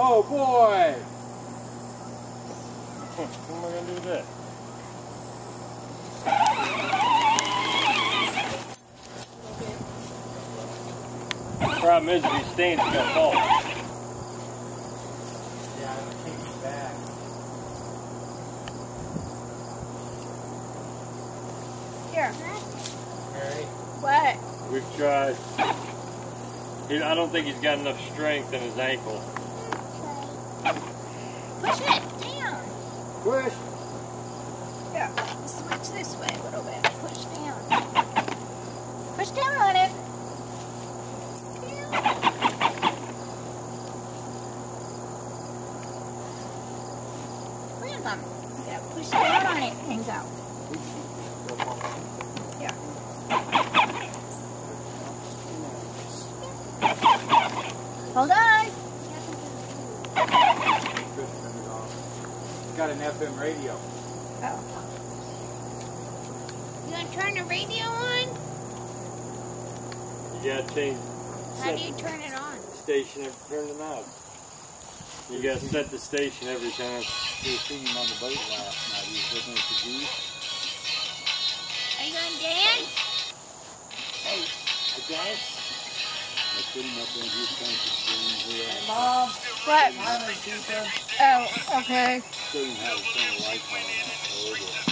Oh boy! What am I going to do with that? The problem is if he stains, he's going to fall. Yeah, I'm going to take it back. Here. Mary? What? We've tried. I don't think he's got enough strength in his ankle. Push it down. Push. Here, switch this way a little bit. Push down. Push down on it. Clamp them. Yeah, push down on it. Hangs out. Here. Hold on. He's got an FM radio. Oh. You gonna turn the radio on? You got to change. How do you turn it on? Station and turn the knob. You got to set the station every time. We were seeing him on the boat last night. He was looking at the view. Are you gonna dance? Hey, I dance. I put him up there and he was trying to swing here. Hey, Mom. What? Hi, Keeper. Oh, okay. Showed him how to turn the lights on and off.